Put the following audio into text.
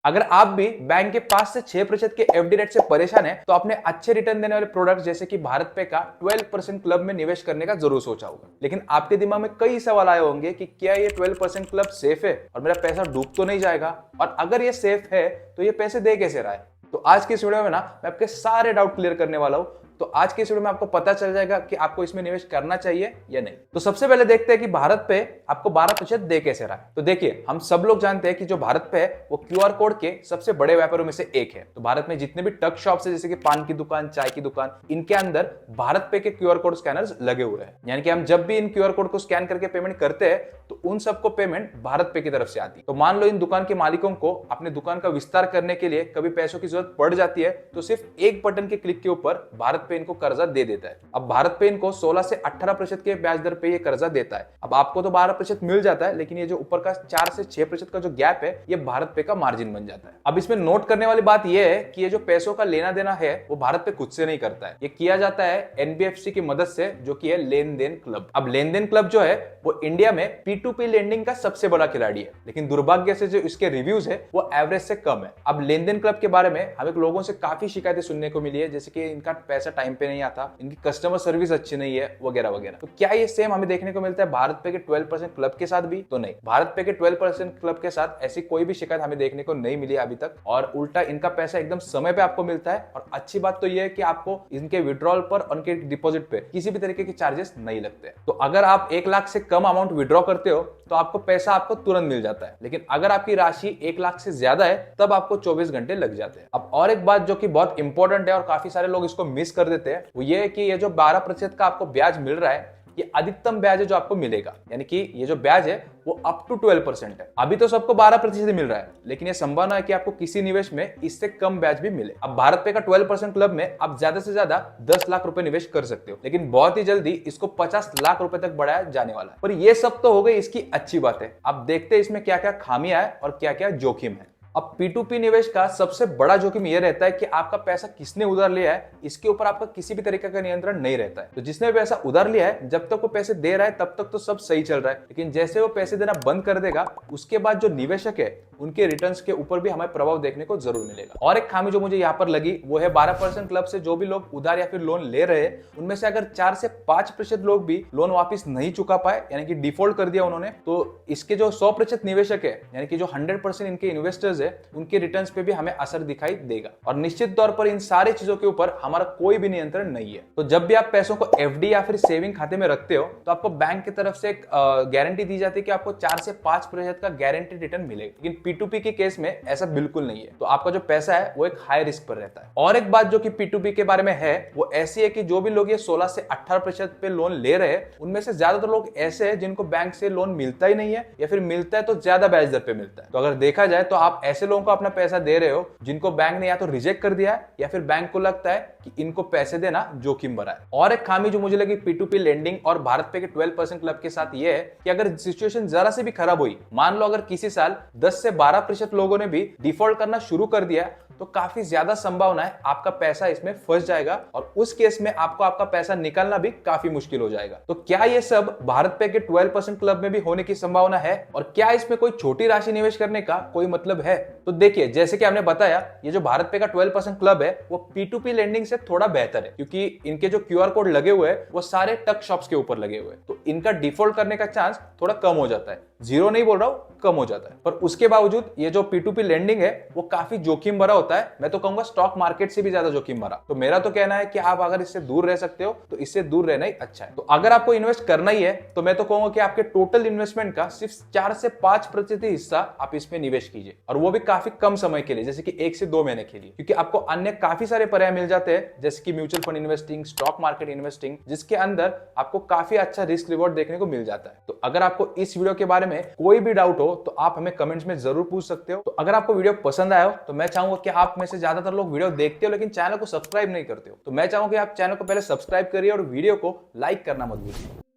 अगर आप भी बैंक के 5 से 6% के एफडी रेट से परेशान है तो आपने अच्छे रिटर्न देने वाले प्रोडक्ट जैसे कि भारत पे का 12% क्लब में निवेश करने का जरूर सोचा होगा। लेकिन आपके दिमाग में कई सवाल आए होंगे कि क्या ये 12% क्लब सेफ है और मेरा पैसा डूब तो नहीं जाएगा, और अगर ये सेफ है तो ये पैसे दे कैसे रहा है। तो आज की इस वीडियो में ना मैं आपके सारे डाउट क्लियर करने वाला हूं। तो आज की इस वीडियो में आपको पता चल जाएगा कि आपको इसमें निवेश करना चाहिए या नहीं। तो सबसे पहले देखते हैं कि भारत पे आपको 12% दे कैसे रहा है। तो देखिए, हम सब लोग जानते हैं कि जो भारत पे है वो क्यूआर कोड के सबसे बड़े व्यापारों में से एक है। तो भारत में जितने भी टक शॉप्स है, जैसे कि पान की दुकान, चाय की दुकान, इनके अंदर भारत पे के क्यूआर कोड स्कैनर्स लगे हुए हैं। यानी कि हम जब भी इन क्यूआर कोड को स्कैन करके पेमेंट करते हैं तो उन सबको पेमेंट भारत पे की तरफ से आती है। तो मान लो इन दुकान के मालिकों को अपने दुकान का विस्तार करने के लिए कभी पैसों की जरूरत पड़ जाती है तो सिर्फ एक बटन के क्लिक के ऊपर भारत पे इनको कर्जा दे देता है। अब भारत पे इनको 16 से 18% के ब्याज दर पे ये कर्जा देता है। अब आपको तो 12% मिल जाता है, लेकिन ये जो ऊपर का 4 से 6% का जो गैप है ये भारत पे का मार्जिन बन जाता है। अब इसमें नोट करने वाली बात ये है कि ये जो पैसों का लेना देना है वो भारत पे खुद से नहीं करता है, ये किया जाता है एनबीएफसी की मदद से, जो कि है लेन देन क्लब। अब लेन देन क्लब जो है वो इंडिया में P2P लेंडिंग का सबसे बड़ा खिलाड़ी है, लेकिन दुर्भाग्य से जो इसके रिव्यूज है वो एवरेज से कम है। अब लेन देन क्लब के बारे में हमें लोगों से काफी शिकायतें सुनने को मिली है, जैसे कि इनका पैसा टाइम पे नहीं आता, इनकी कस्टमर सर्विस अच्छी नहीं है, वगैरह वगैरह। तो क्या ये सेम हमें देखने को मिलता है भारत पे के 12% क्लब के साथ भी? तो नहीं, भारत पे के 12% क्लब के साथ ऐसी कोई भी शिकायत हमें देखने को नहीं मिली अभी तक, और उल्टा इनका पैसा एकदम समय पे आपको मिलता है। और अच्छी बात तो यह है कि आपको इनके विड्रॉल पर, उनके डिपॉजिट पे किसी भी तरीके के चार्जेस नहीं लगते। तो अगर आप 1 लाख से कम अमाउंट विड्रॉ करते हो तो आपको पैसा आपको तुरंत मिल जाता है, लेकिन अगर आपकी राशि 1 लाख से ज्यादा है तब आपको 24 घंटे लग जाते हैं। अब और एक बात जो कि बहुत इंपॉर्टेंट है और काफी सारे लोग इसको मिस कर देते हैं, वो ये है कि ये जो 12% का आपको ब्याज मिल रहा है ये अधिकतम ब्याज है जो आपको मिलेगा। यानी कि ये जो ब्याज है वो अप टू 12% है। अभी तो सबको 12% मिल रहा है, लेकिन ये संभावना है कि आपको किसी निवेश में इससे कम ब्याज भी मिले। अब भारत पे का 12% क्लब में आप ज्यादा से ज्यादा 10 लाख रुपए निवेश कर सकते हो, लेकिन बहुत ही जल्दी इसको 50 लाख रुपए तक बढ़ाया जाने वाला है। और ये सब तो हो गई इसकी अच्छी बात है। अब देखते हैं इसमें क्या क्या खामियां है और क्या क्या जोखिम है। अब P2P निवेश का सबसे बड़ा जोखिम यह रहता है कि आपका पैसा किसने उधार लिया है इसके ऊपर आपका किसी भी तरीके का नियंत्रण नहीं रहता है। तो जिसने पैसा उधार लिया है, जब तक वो पैसे दे रहा है तब तक तो सब सही चल रहा है, लेकिन जैसे वो पैसे देना बंद कर देगा उसके बाद जो निवेशक है उनके रिटर्न्स के ऊपर भी हमें प्रभाव देखने को जरूर मिलेगा। और एक खामी जो मुझे यहाँ पर लगी वो है 12% क्लब से जो भी लोग उधार या फिर लोन ले रहे हैं उनमें से अगर 4 से 5% लोग भी लोन वापस नहीं चुका पाए, यानी कि डिफॉल्ट कर दिया उन्होंने, तो इसके जो 100% निवेशक है, यानी कि जो 100% इनके इन्वेस्टर्स है, उनके रिटर्न्स पे भी हमें असर दिखाई देगा। और निश्चित तौर पर इन सारी चीजों के ऊपर हमारा कोई भी नियंत्रण नहीं है। तो जब भी आप पैसों को एफडी या फिर सेविंग खाते में रखते हो तो आपको बैंक की तरफ से एक गारंटी दी जाती है कि आपको 4 से 5% का गारंटी रिटर्न मिलेगा, लेकिन P2P के केस में ऐसा बिल्कुल नहीं है। तो आपका जो पैसा है वो एक हाई रिस्क पर रहता है। और एक बात जो कि P2P के बारे में है वो ऐसी है कि जो भी लोग ये 16 से 18% पे लोन ले रहे हैं उनमें से ज्यादातर लोग ऐसे हैं जिनको बैंक से लोन मिलता ही नहीं है, या फिर मिलता है तो ज्यादा ब्याज दर पे मिलता है। तो अगर देखा जाए तो आप ऐसे लोगों को अपना पैसा दे रहे हो जिनको बैंक ने या तो रिजेक्ट कर दिया है या फिर बैंक को लगता है कि इनको पैसे देना जोखिम भरा है। और एक खामी जो मुझे लगी P2P लेंडिंग और भारत पे के 12% क्लब के साथ ये है कि अगर सिचुएशन जरा से भी खराब हुई, मान लो अगर किसी साल 10 से 12% लोगों ने भी डिफॉल्ट करना शुरू कर दिया, तो काफी ज्यादा संभावना है आपका पैसा इसमें फंस जाएगा और उस केस में आपको आपका पैसा निकालना भी काफी मुश्किल हो जाएगा। तो क्या ये सब भारत पे के 12% क्लब में भी होने की संभावना है, और क्या इसमें कोई छोटी राशि निवेश करने का कोई मतलब है? तो देखिए, जैसे कि हमने बताया, ये जो भारत पे का 12% क्लब है वो P2P लेंडिंग से थोड़ा बेहतर है, क्योंकि इनके जो क्यूआर कोड लगे हुए हैं वो सारे टक शॉप्स के ऊपर लगे हुए हैं, तो इनका डिफॉल्ट करने का चांस थोड़ा कम हो जाता है। जीरो नहीं बोल रहा हूं, कम हो जाता है। पर उसके बावजूद ये जो P2P लेंडिंग है वो काफी जोखिम भरा होता है। मैं तो कहूंगा स्टॉक मार्केट से भी ज्यादा जोखिम भरा। तो मेरा तो कहना है कि आप अगर इससे दूर रह सकते हो तो इससे दूर रहना ही अच्छा है। तो अगर आपको इन्वेस्ट करना ही है तो मैं तो कहूंगा कि आपके टोटल इन्वेस्टमेंट का सिर्फ 4 से 5% हिस्सा आप इसमें निवेश कीजिए, और वो भी काफी कम समय के लिए, जैसे कि 1 से 2 महीने के लिए, क्योंकि आपको अन्य काफी सारे पर्याय मिल जाते हैं, जैसे कि mutual fund investing, stock market investing, जिसके अंदर आपको काफी अच्छा रिस्क रिवॉर्ड देखने को मिल जाता है। तो अगर आपको इस वीडियो के बारे में कोई भी डाउट हो तो आप हमें कमेंट्स में जरूर पूछ सकते हो। तो अगर आपको वीडियो पसंद आया हो तो मैं चाहूंगा कि आप में से ज्यादातर लोग वीडियो देखते हो लेकिन चैनल को सब्सक्राइब नहीं करते हो, तो मैं चाहूंगा कि आप चैनल को पहले सब्सक्राइब करिए और वीडियो को लाइक करना मत भूलिए।